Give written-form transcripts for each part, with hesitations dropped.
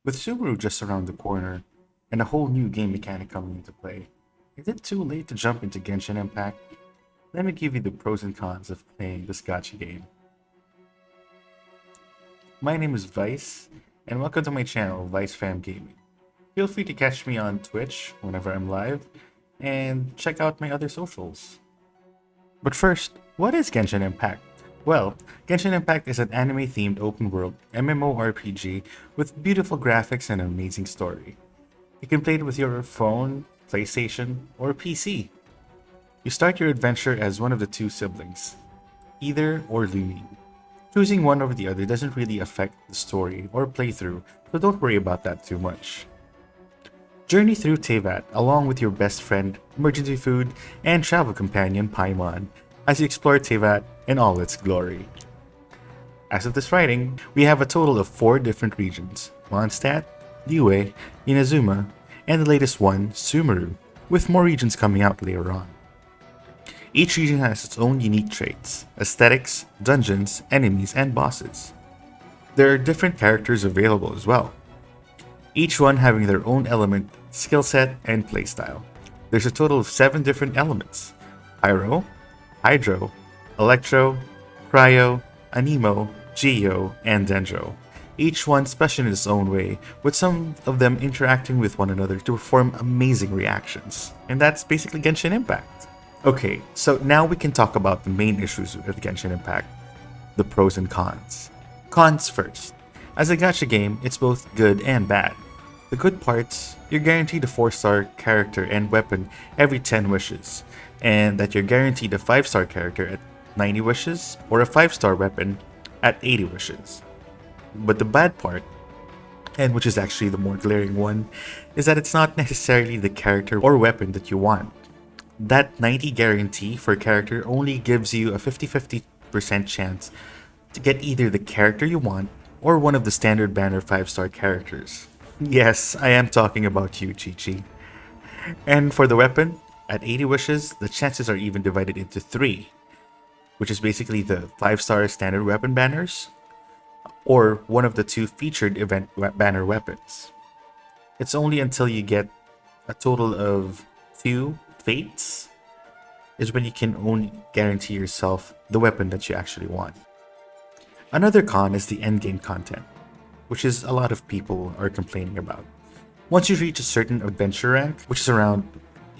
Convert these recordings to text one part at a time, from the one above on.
With Subaru just around the corner, and a whole new game mechanic coming into play, is it too late to jump into Genshin Impact? Let me give you the pros and cons of playing this gacha game. My name is Vice, and welcome to my channel, Vice Fam Gaming. Feel free to catch me on Twitch whenever I'm live, and check out my other socials. But first, what is Genshin Impact? Well, Genshin Impact is an anime-themed open-world MMORPG with beautiful graphics and an amazing story. You can play it with your phone, PlayStation, or PC. You start your adventure as one of the two siblings, Either or Lumi. Choosing one over the other doesn't really affect the story or playthrough, so don't worry about that too much. Journey through Teyvat along with your best friend, emergency food, and travel companion Paimon as you explore Teyvat in all its glory. As of this writing, we have a total of 4 different regions: Mondstadt, Liyue, Inazuma, and the latest one, Sumeru, with more regions coming out later on. Each region has its own unique traits, aesthetics, dungeons, enemies, and bosses. There are different characters available as well, each one having their own element, skill set, and playstyle. There's a total of 7 different elements: Pyro, Hydro, Electro, Cryo, Anemo, Geo, and Dendro. Each one special in its own way, with some of them interacting with one another to perform amazing reactions. And that's basically Genshin Impact. Okay, so now we can talk about the main issues with Genshin Impact, the pros and cons. Cons first. As a gacha game, it's both good and bad. The good parts, you're guaranteed a 4-star character and weapon every 10 wishes, and that you're guaranteed a 5-star character at 90 wishes, or a 5-star weapon at 80 wishes. But the bad part, and which is actually the more glaring one, is that it's not necessarily the character or weapon that you want. That 90 guarantee for a character only gives you a 50-50% chance to get either the character you want or one of the standard banner 5-star characters. Yes, I am talking about you, Chi-Chi. And for the weapon, at 80 wishes, the chances are even divided into 3, which is basically the 5-star standard weapon banners, or one of the 2 featured event banner weapons. It's only until you get a total of 2 fates is when you can only guarantee yourself the weapon that you actually want. Another con is the endgame content, which is a lot of people are complaining about. Once you reach a certain adventure rank, which is around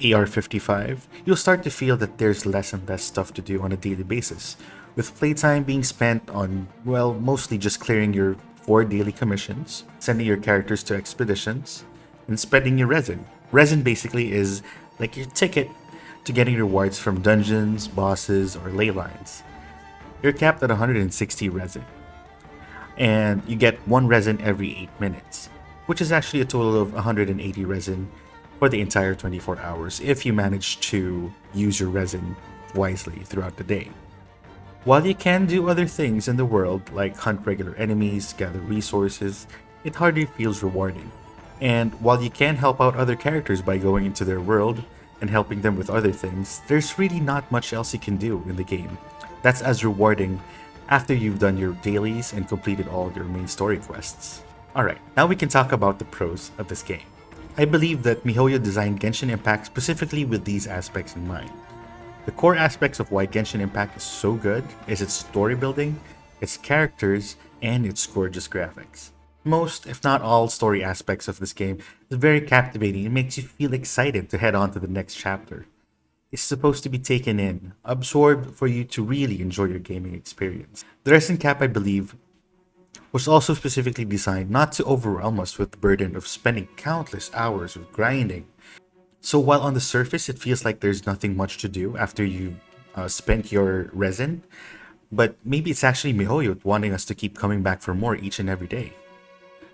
AR 55, you'll start to feel that there's less and less stuff to do on a daily basis, with playtime being spent on, well, mostly just clearing your 4 daily commissions, sending your characters to expeditions, and spending your resin. Resin basically is like your ticket to getting rewards from dungeons, bosses, or ley lines. You're capped at 160 resin, and you get 1 resin every 8 minutes, which is actually a total of 180 resin for the entire 24 hours if you manage to use your resin wisely throughout the day. While you can do other things in the world like hunt regular enemies, gather resources, it hardly feels rewarding. And while you can help out other characters by going into their world and helping them with other things, there's really not much else you can do in the game that's as rewarding after you've done your dailies and completed all your main story quests. Alright, now we can talk about the pros of this game. I believe that MiHoYo designed Genshin Impact specifically with these aspects in mind. The core aspects of why Genshin Impact is so good is its story building, its characters, and its gorgeous graphics. Most, if not all, story aspects of this game is very captivating and makes you feel excited to head on to the next chapter. It's supposed to be taken in, absorbed for you to really enjoy your gaming experience. The resin cap, I believe, was also specifically designed not to overwhelm us with the burden of spending countless hours of grinding. So while on the surface it feels like there's nothing much to do after you spent your resin, but maybe it's actually MiHoYo wanting us to keep coming back for more each and every day.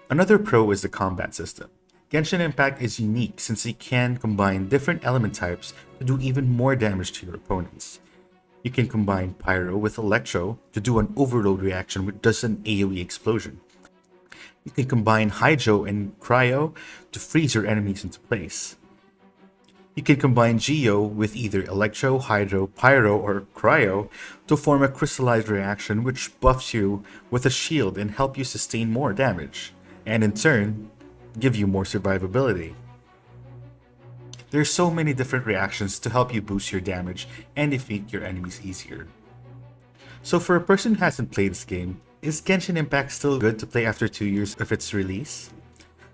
Another pro is the combat system. Genshin Impact is unique since it can combine different element types to do even more damage to your opponents. You can combine Pyro with Electro to do an overload reaction which does an AoE explosion. You can combine Hydro and Cryo to freeze your enemies into place. You can combine Geo with either Electro, Hydro, Pyro, or Cryo to form a crystallized reaction which buffs you with a shield and help you sustain more damage. And in turn, give you more survivability. There's so many different reactions to help you boost your damage and defeat your enemies easier. So for a person who hasn't played this game, is Genshin Impact still good to play after 2 years of its release?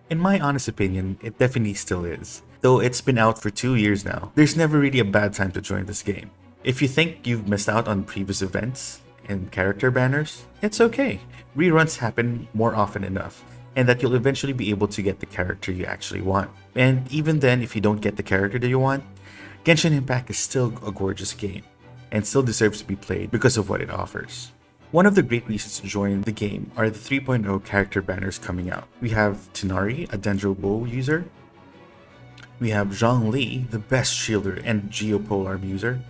In my honest opinion, it definitely still is. Though it's been out for 2 years now, there's never really a bad time to join this game. If you think you've missed out on previous events and character banners, it's okay. Reruns happen more often enough, and that you'll eventually be able to get the character you actually want. And even then, if you don't get the character that you want, Genshin Impact is still a gorgeous game, and still deserves to be played because of what it offers. One of the great reasons to join the game are the 3.0 character banners coming out. We have Tighnari, a Dendro Bow user. We have Zhongli, the best shielder and Geopolar user.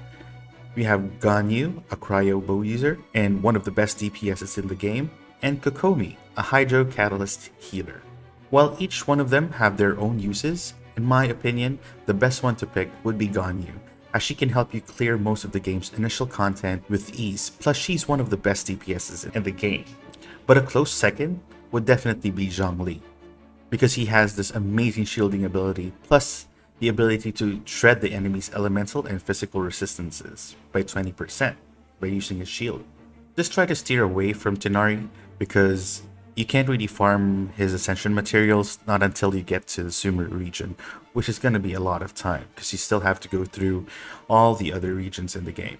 We have Ganyu, a Cryo Bow user, and one of the best DPSs in the game. And Kokomi, a Hydro Catalyst healer. While each one of them have their own uses, in my opinion, the best one to pick would be Ganyu, as she can help you clear most of the game's initial content with ease, plus she's one of the best DPSs in the game. But a close second would definitely be Zhongli, because he has this amazing shielding ability, plus the ability to shred the enemy's elemental and physical resistances by 20% by using his shield. Just try to steer away from Tighnari, because you can't really farm his ascension materials not until you get to the Sumer region, which is going to be a lot of time because you still have to go through all the other regions in the game.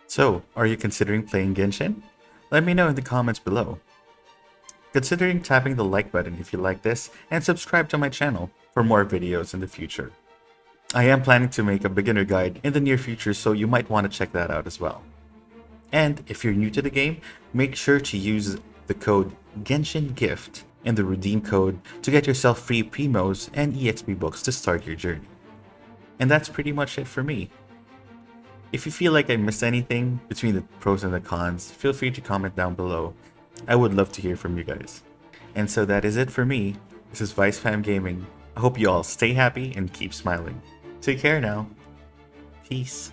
So, are you considering playing Genshin? Let me know in the comments below. Considering tapping the like button if you like this, and subscribe to my channel for more videos in the future. I am planning to make a beginner guide in the near future, so you might want to check that out as well. And if you're new to the game, make sure to use the code GenshinGift in the redeem code to get yourself free Primos and EXP books to start your journey. And that's pretty much it for me. If you feel like I missed anything between the pros and the cons, feel free to comment down below. I would love to hear from you guys. And so that is it for me. This is ViceFam Gaming. I hope you all stay happy and keep smiling. Take care now. Peace.